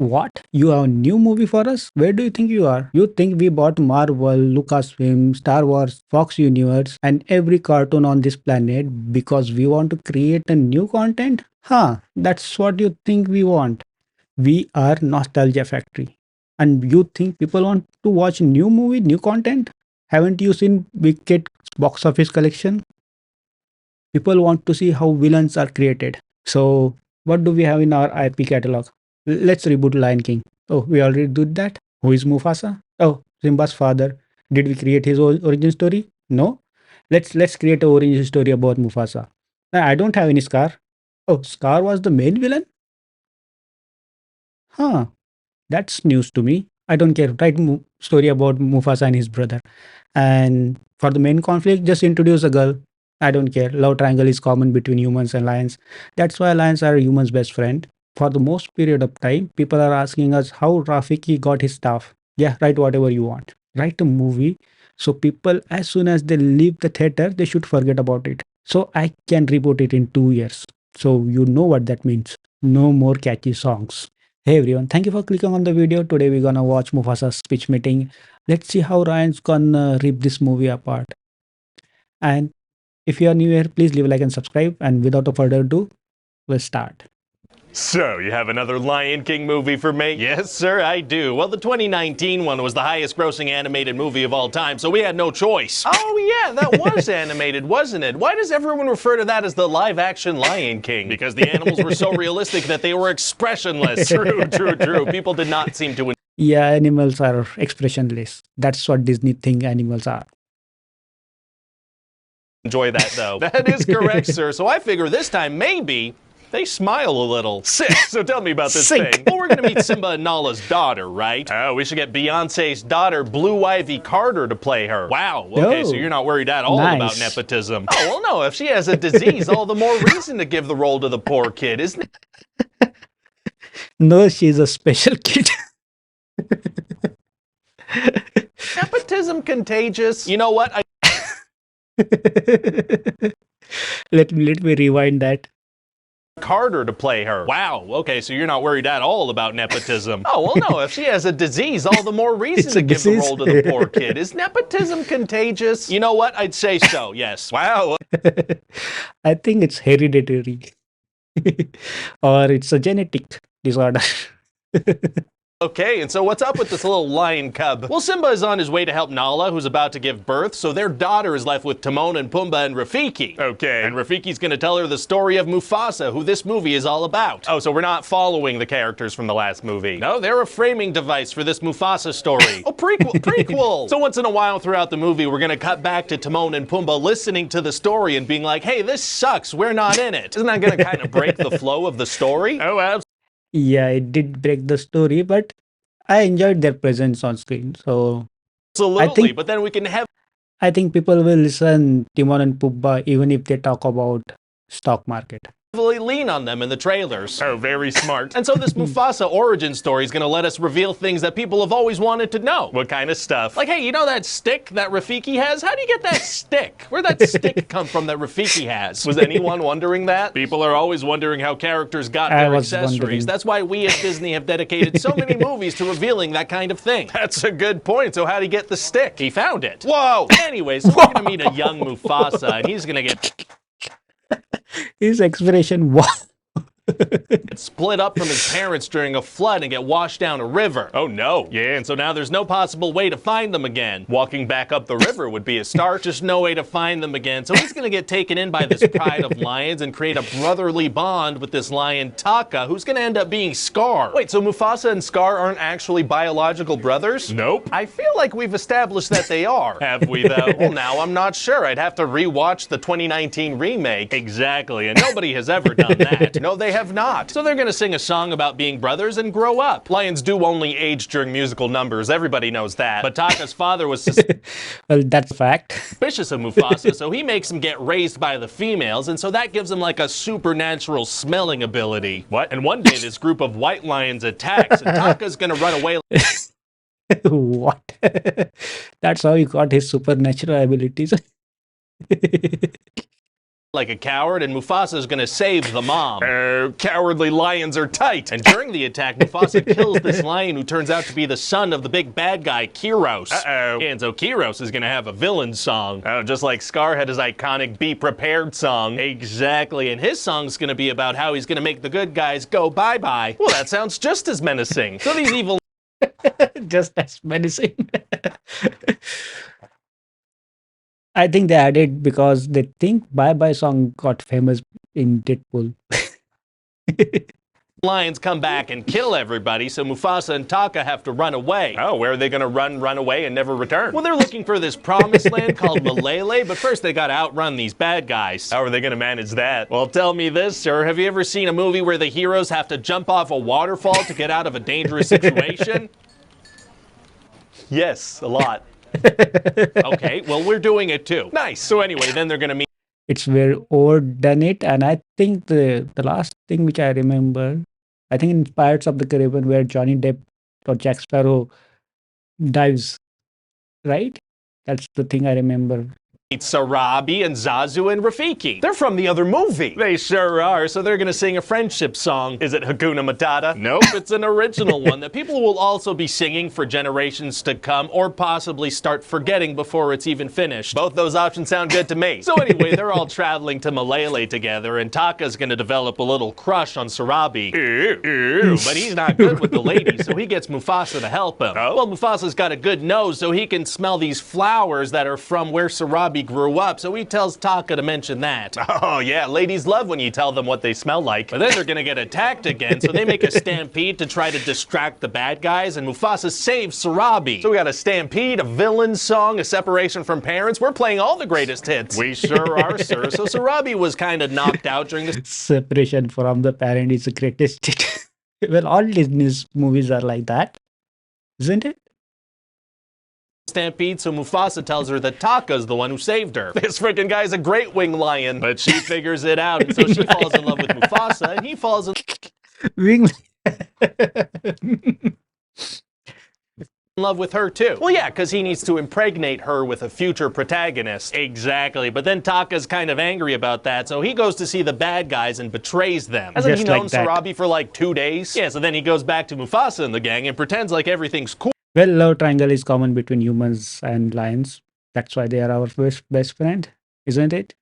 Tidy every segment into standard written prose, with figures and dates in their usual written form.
What? You have a new movie for us? Where do you think you are? You think we bought Marvel, Lucasfilm, Star Wars, Fox Universe, and every cartoon on this planet because we want to create a new content? Huh, that's what you think we want. We are Nostalgia Factory. And you think people want to watch new movie, new content? Haven't you seen Wicked box office collection? People want to see how villains are created. So, what do we have in our IP catalog? Let's reboot Lion King. Oh, we already did that. Who is Mufasa? Oh, Simba's father. Did we create his origin story? No. Let's create an origin story about Mufasa. I don't have any Scar. Oh, Scar was the main villain? Huh. That's news to me. I don't care. Write story about Mufasa and his brother. And for the main conflict, just introduce a girl. I don't care. Love triangle is common between humans and lions. That's why lions are humans' best friend. For the most period of time, people are asking us how Rafiki got his staff. Yeah, write whatever you want. Write a movie so people, as soon as they leave the theater, they should forget about it. So I can reboot it in 2 years. So you know what that means. No more catchy songs. Hey everyone, thank you for clicking on the video. Today we're gonna watch Mufasa's speech meeting. Let's see how Ryan's gonna rip this movie apart. And if you are new here, please leave a like and subscribe. And without a further ado, we'll start. So, you have another Lion King movie for me? Yes, sir, I do. Well, the 2019 one was the highest grossing animated movie of all time, so we had no choice. Oh, yeah, that was animated, wasn't it? Why does everyone refer to that as the live action Lion King? Because the animals were so realistic that they were expressionless. True. People did not seem to Yeah, animals are expressionless. That's what Disney think animals are. enjoy that, though. That is correct, sir. So I figure this time maybe they smile a little. Sick. So tell me about this Sick. thing. Well, we're going to meet Simba and Nala's daughter, right? Oh, we should get Beyonce's daughter, Blue Ivy Carter, to play her. Wow. Okay, so Oh, you're not worried at all nice. about nepotism. Oh, well, no. If she has a disease, all the more reason to give the role to the poor kid, isn't it? No, she's a special kid. Nepotism contagious? You know what? Let me rewind that. Carter to play her. Wow, okay, so you're not worried at all about nepotism. Oh, well, no, if she has a disease, all the more reason to give the role to the poor kid. Is nepotism contagious? You know what? I'd say so, yes. Wow. I think it's hereditary. Or it's a genetic disorder. Okay, and so what's up with this little lion cub? Well, Simba is on his way to help Nala, who's about to give birth, so their daughter is left with Timon and Pumbaa and Rafiki. Okay. And Rafiki's gonna tell her the story of Mufasa, who this movie is all about. Oh, so we're not following the characters from the last movie. No, they're a framing device for this Mufasa story. Oh, prequel! So once in a while throughout the movie, we're gonna cut back to Timon and Pumbaa listening to the story and being like, hey, this sucks, we're not in it. Isn't that gonna kind of break the flow of the story? Oh, absolutely. Yeah, it did break the story, but I enjoyed their presence on screen. So Absolutely, but then we can have I think people will listen Timon and Pumbaa even if they talk about stock market. lean on them in the trailers. Oh, very smart. And so this Mufasa origin story is going to let us reveal things that people have always wanted to know. What kind of stuff? Like, hey, you know that stick that Rafiki has? How do you get that stick? Where'd that stick come from that Rafiki has? Was anyone wondering that? People are always wondering how characters got I their was accessories. wondering. That's why we at Disney have dedicated so many movies to revealing that kind of thing. That's a good point. So how'd he get the stick? He found it. Whoa! Anyways, so we're going to meet a young Mufasa, and he's going to get His expression was split up from his parents during a flood and get washed down a river. Oh no. Yeah, and so now there's no possible way to find them again. Walking back up the river would be a start, just no way to find them again. So he's gonna get taken in by this pride of lions and create a brotherly bond with this lion Taka, who's gonna end up being Scar. Wait, so Mufasa and Scar aren't actually biological brothers? Nope. I feel like we've established that they are. Have we though? Well, now I'm not sure. I'd have to rewatch the 2019 remake. Exactly, and nobody has ever done that. No, they have not. So they're gonna sing a song about being brothers and grow up. Lions do only age during musical numbers. Everybody knows that. But Taka's father was well, that's a fact. suspicious of Mufasa, so he makes him get raised by the females, and so that gives him like a supernatural smelling ability. What? And one day this group of white lions attacks, and Taka's gonna run away. What? That's how he got his supernatural abilities. like a coward, and Mufasa's gonna save the mom. Cowardly lions are tight. And during the attack, Mufasa kills this lion who turns out to be the son of the big bad guy, Kiros. And so Kiros is gonna have a villain song. Just like Scar had his iconic Be Prepared song. Exactly, and his song's gonna be about how he's gonna make the good guys go bye-bye. Well, that sounds just as menacing. So these evil Just as menacing. I think they added because they think Bye Bye song got famous in Deadpool. lions come back and kill everybody, so Mufasa and Taka have to run away. Oh, where are they gonna run away and never return? Well, they're looking for this promised land called Malele, but first they gotta outrun these bad guys. How are they gonna manage that? Well, tell me this, sir. Have you ever seen a movie where the heroes have to jump off a waterfall to get out of a dangerous situation? Yes, a lot. Okay, well, we're doing it too. Nice. So anyway, then they're gonna meet. It's very overdone it, and I think the last thing which I remember, I think in Pirates of the Caribbean, where Johnny Depp or Jack Sparrow dives, right? That's the thing I remember. Sarabi and Zazu and Rafiki. They're from the other movie. They sure are, so they're gonna sing a friendship song. Is it Hakuna Matata? Nope, it's an original one that people will also be singing for generations to come, or possibly start forgetting before it's even finished. Both those options sound good to me. So anyway, they're all traveling to Malele together, and Taka's gonna develop a little crush on Sarabi. But he's not good with the ladies, so he gets Mufasa to help him. Well, Mufasa's got a good nose, so he can smell these flowers that are from where Sarabi grew up, so he tells Taka to mention that. Oh yeah, ladies love when you tell them what they smell like. But then they're gonna get attacked again, so they make a stampede to try to distract the bad guys, and Mufasa saves Sarabi. So we got a stampede, a villain song, a separation from parents. We're playing all the greatest hits. We sure are, sir. So Sarabi was kind of knocked out during the Separation from the parent is the greatest hit. Well, all Disney's movies are like that, isn't it? stampede, so Mufasa tells her that Taka's the one who saved her. This freaking guy's a great wing lion. But she figures it out, and so she falls in love with Mufasa, and he falls in Wing. love with her too. Well, yeah, because he needs to impregnate her with a future protagonist. Exactly. But then Taka's kind of angry about that, so he goes to see the bad guys and betrays them. Hasn't he known Sarabi for like 2 days? Yeah, so then he goes back to Mufasa and the gang and pretends like everything's cool. Well, love triangle is common between humans and lions. That's why they are our best friend, isn't it?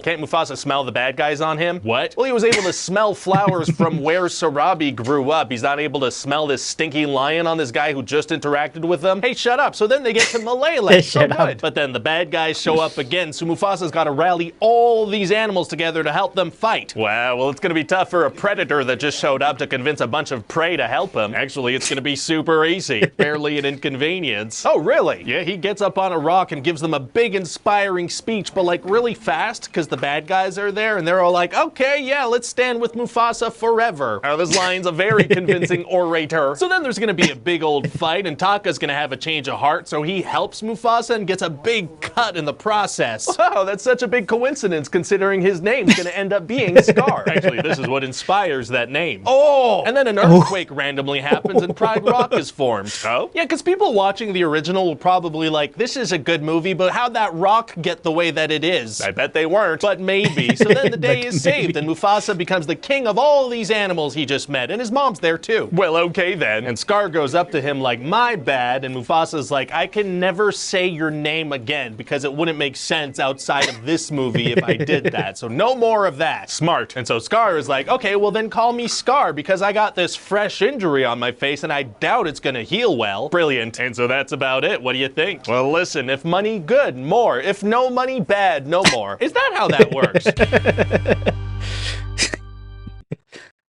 Can't Mufasa smell the bad guys on him? What? Well, he was able to smell flowers from where Sarabi grew up. He's not able to smell this stinky lion on this guy who just interacted with them. Hey, shut up. So then they get to Malele. So good. But then the bad guys show up again, so Mufasa's got to rally all these animals together to help them fight. Wow, well, it's going to be tough for a predator that just showed up to convince a bunch of prey to help him. Actually, it's going to be super easy. Barely an inconvenience. Oh, really? Yeah, he gets up on a rock and gives them a big inspiring speech, but like really fast, because the bad guys are there, and they're all like, okay, yeah, let's stand with Mufasa forever. Oh, this lion's a very convincing orator. So then there's gonna be a big old fight, and Taka's gonna have a change of heart, so he helps Mufasa and gets a big cut in the process. Wow, that's such a big coincidence, considering his name's gonna end up being Scar. Actually, this is what inspires that name. Oh! And then an earthquake randomly happens, and Pride Rock is formed. Oh? Yeah, because people watching the original will probably like, this is a good movie, but how'd that rock get the way that it is? I bet they weren't, but maybe. So then the day is saved, and Mufasa becomes the king of all these animals he just met, and his mom's there too. Well, okay then. And Scar goes up to him like, my bad, and Mufasa's like, I can never say your name again, because it wouldn't make sense outside of this movie if I did that, so no more of that. Smart. And so Scar is like, okay, well then call me Scar, because I got this fresh injury on my face, and I doubt it's gonna heal well. Brilliant. And so that's about it. What do you think? Well, listen, if money, good, more. If no money, bad, no more. Is that how that works?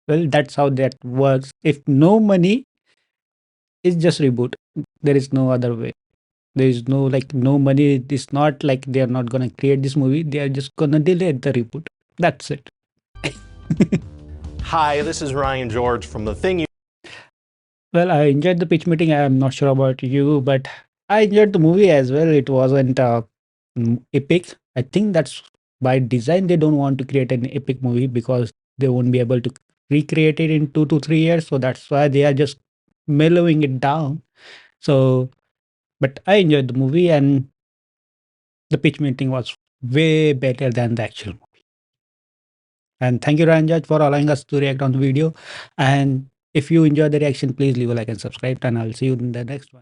Well, that's how that works. If no money, it's just reboot. There is no other way. There is no no money. It's not like they are not gonna create this movie. They are just gonna delay the reboot. That's it. Hi, this is Ryan George from The Thing You. Well, I enjoyed the pitch meeting. I'm not sure about you, but I enjoyed the movie as well. It wasn't epic. I think that's by design. They don't want to create an epic movie because they won't be able to recreate it in 2 to 3 years. So that's why they are just mellowing it down. So, but I enjoyed the movie, and the pitch meeting was way better than the actual movie. And thank you, Ranjat, for allowing us to react on the video. And if you enjoyed the reaction, please leave a like and subscribe. And I'll see you in the next one.